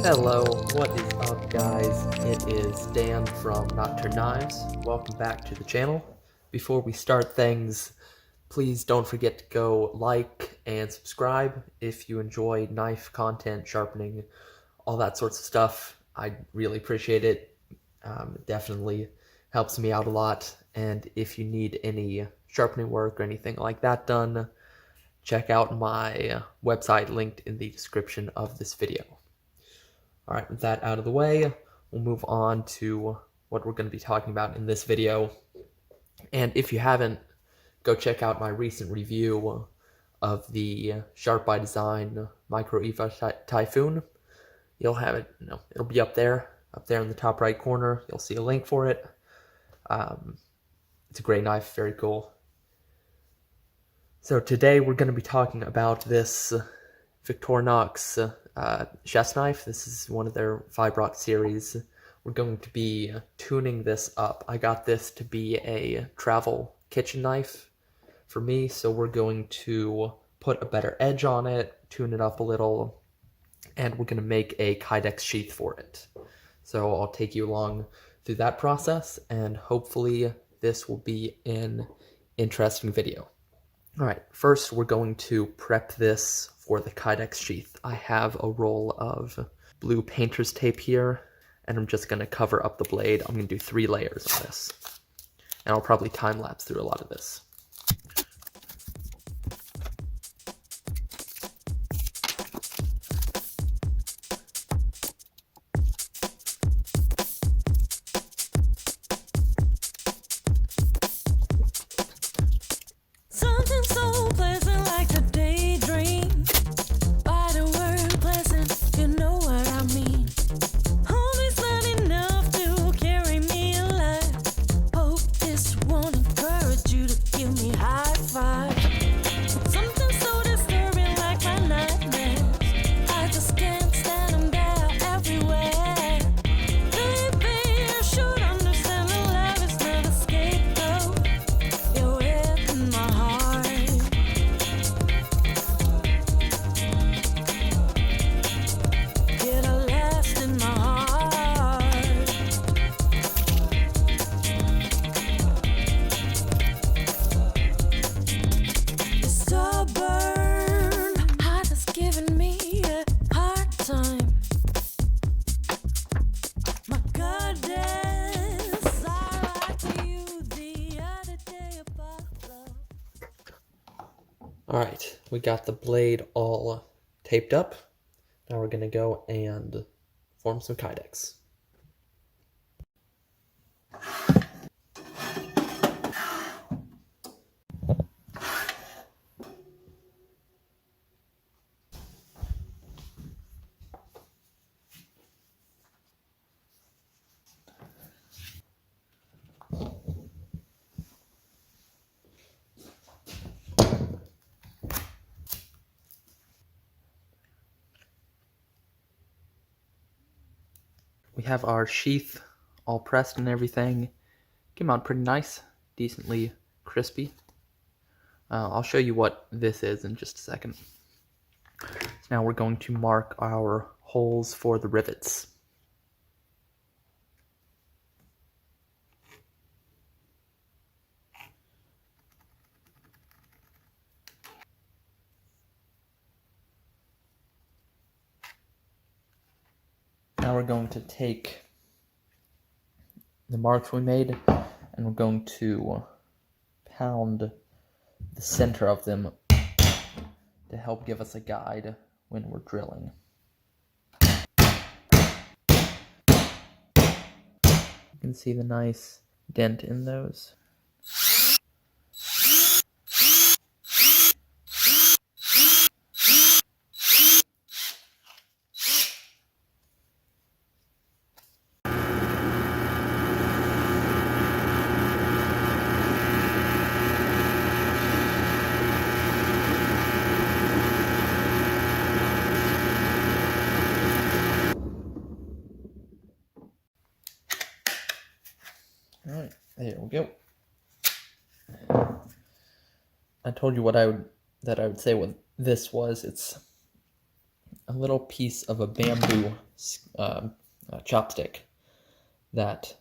Hello, what is up guys? It is Dan from Nocturne Knives. Welcome back to the channel. Before we start things, please don't forget to go like and subscribe if you enjoy knife content, sharpening, all that sorts of stuff. I really appreciate it. It definitely helps me out a lot. And if you need any sharpening work or anything like that done, check out my website linked in the description of this video. All right, with that out of the way, we'll move on to what we're going to be talking about in this video. And if you haven't, go check out my recent review of the Sharp by Design Micro EVA Typhoon. You'll have it, it'll be up there in the top right corner. You'll see a link for it. It's a great knife, very cool. So today we're going to be talking about this Victorinox chest knife. This is one of their Fibrox series. We're going to be tuning this up. I got this to be a travel kitchen knife for me, so we're going to put a better edge on it, tune it up a little, and we're going to make a Kydex sheath for it. So I'll take you along through that process, and hopefully this will be an interesting video. All right, first we're going to prep this for the Kydex sheath. I have a roll of blue painter's tape here, and I'm just going to cover up the blade. I'm going to do 3 layers on this, and I'll probably time-lapse through a lot of this. Alright, we got the blade all taped up. Now we're going to go and form some Kydex. We have our sheath all pressed and everything. Came out pretty nice, decently crispy. I'll show you what this is in just a second. So now we're going to mark our holes for the rivets. Now we're going to take the marks we made and we're going to pound the center of them to help give us a guide when we're drilling. You can see the nice dent in those. Alright, there we go. I told you what I would that I would say what this was. It's a little piece of a bamboo chopstick that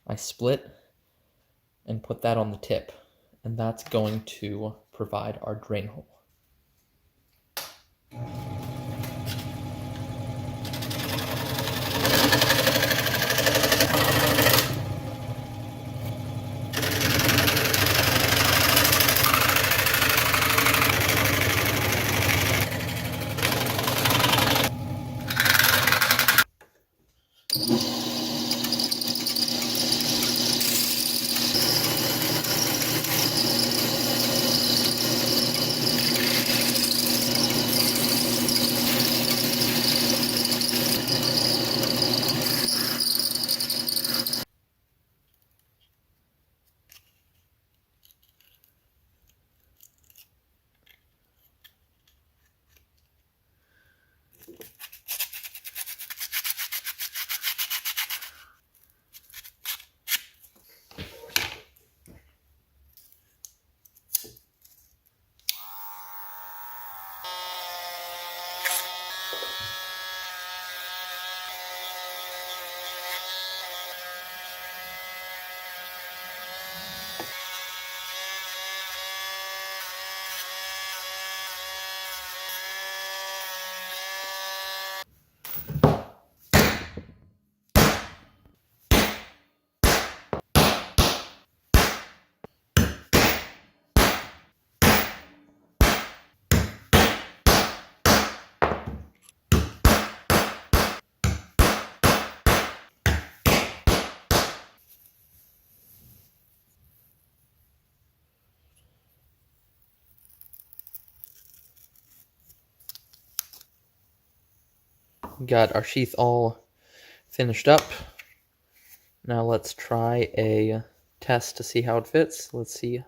I split and put that on the tip, and that's going to provide our drain hole. Got our sheath all finished up. Now let's try a test to see how it fits. Let's see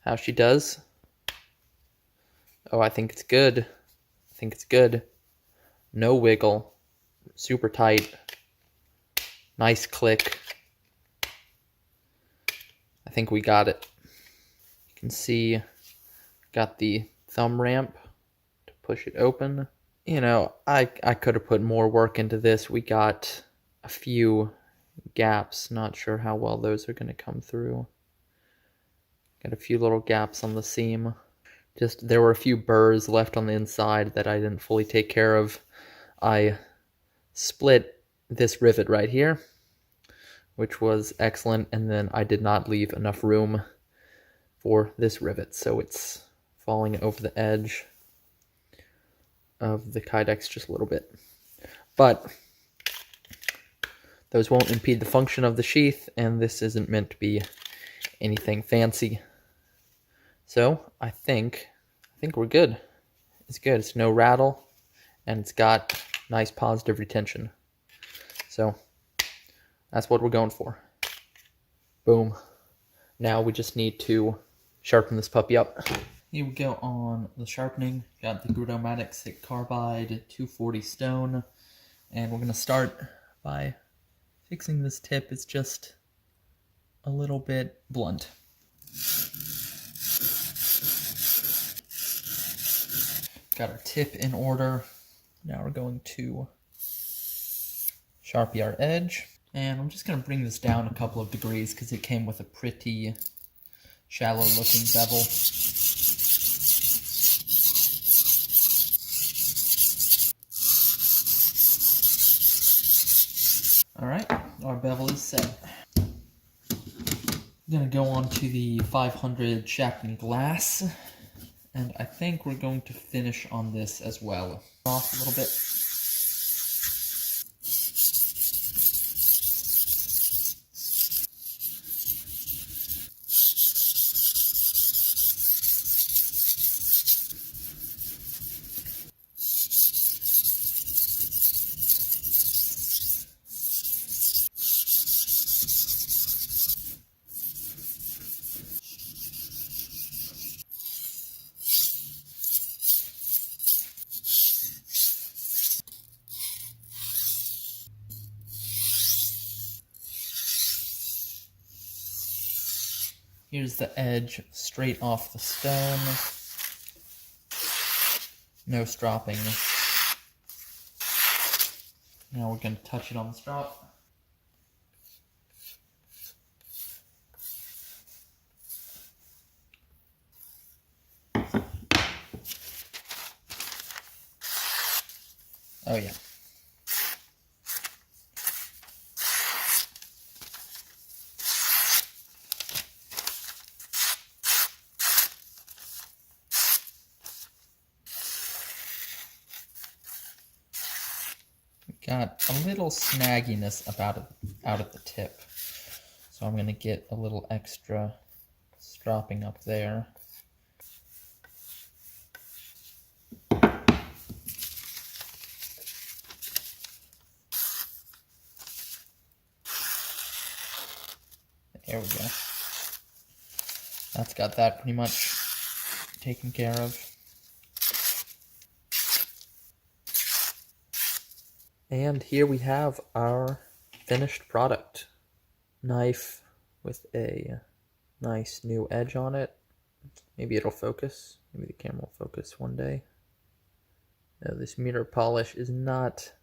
how she does. Oh, I think it's good. I think it's good. No wiggle. Super tight. Nice click. I think we got it. You can see, got the thumb ramp to push it open. You know, I could have put more work into this. We got a few gaps. Not sure how well those are going to come through. Got a few little gaps on the seam. Just, there were a few burrs left on the inside that I didn't fully take care of. I split this rivet right here, which was excellent, and then I did not leave enough room for this rivet, so it's falling over the edge of the Kydex just a little bit. But those won't impede the function of the sheath, and this isn't meant to be anything fancy. So I think we're good. It's good. It's no rattle, and it's got nice positive retention. So that's what we're going for. Boom. Now we just need to sharpen this puppy up. Here we go on the sharpening. Got the Victorinox thick carbide 240 stone, and we're going to start by fixing this tip. It's just a little bit blunt. Got our tip in order. Now we're going to Sharpie our edge. And I'm just going to bring this down a couple of degrees because it came with a pretty shallow looking bevel. Alright, our bevel is set. I'm going to go on to the 500 Sharpening glass, and I think we're going to finish on this as well. Off a little bit. Here's the edge straight off the stone. No stropping. Now we're going to touch it on the strop. Oh yeah. Got a little snagginess out at the tip. So I'm going to get a little extra stropping up there. There we go. That's got that pretty much taken care of. And here we have our finished product. Knife with a nice new edge on it. Maybe it'll focus. Maybe the camera will focus one day. No, this mirror polish is not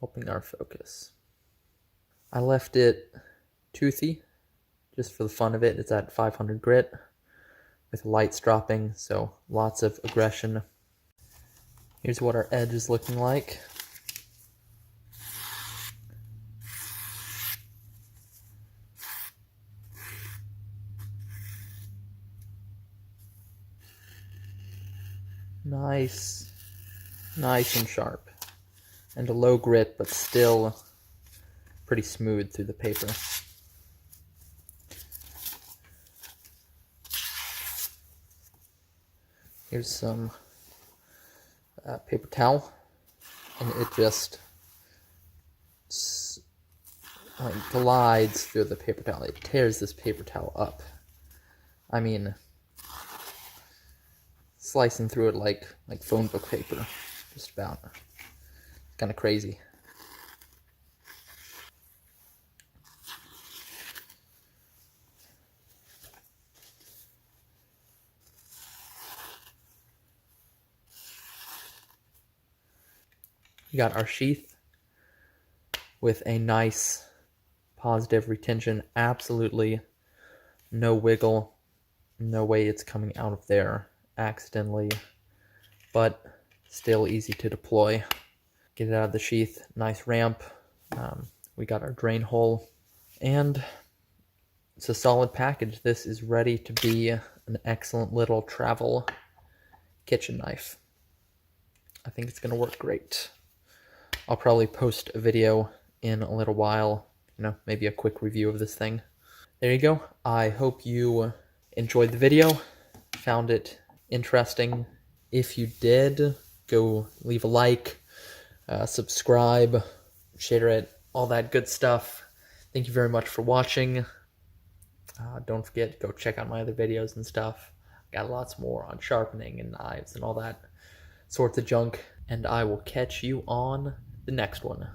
helping our focus. I left it toothy, just for the fun of it. It's at 500 grit with light stropping, so lots of aggression. Here's what our edge is looking like. Nice and sharp. And a low grit, but still pretty smooth through the paper. Here's some paper towel, and it just glides through the paper towel. It tears this paper towel up. I mean, slicing through it like phone book paper, just about. It's kind of crazy. We got our sheath with a nice positive retention. Absolutely no wiggle. No way it's coming out of there accidentally, but still easy to deploy. Get it out of the sheath. Nice ramp. We got our drain hole, and it's a solid package. This is ready to be an excellent little travel kitchen knife. I think it's going to work great. I'll probably post a video in a little while, maybe a quick review of this thing. There you go. I hope you enjoyed the video, found it interesting. If you did, go leave a like, subscribe, share it, all that good stuff. Thank you very much for watching. Don't forget to go check out my other videos and stuff. Got lots more on sharpening and knives and all that sorts of junk. And I will catch you on the next one.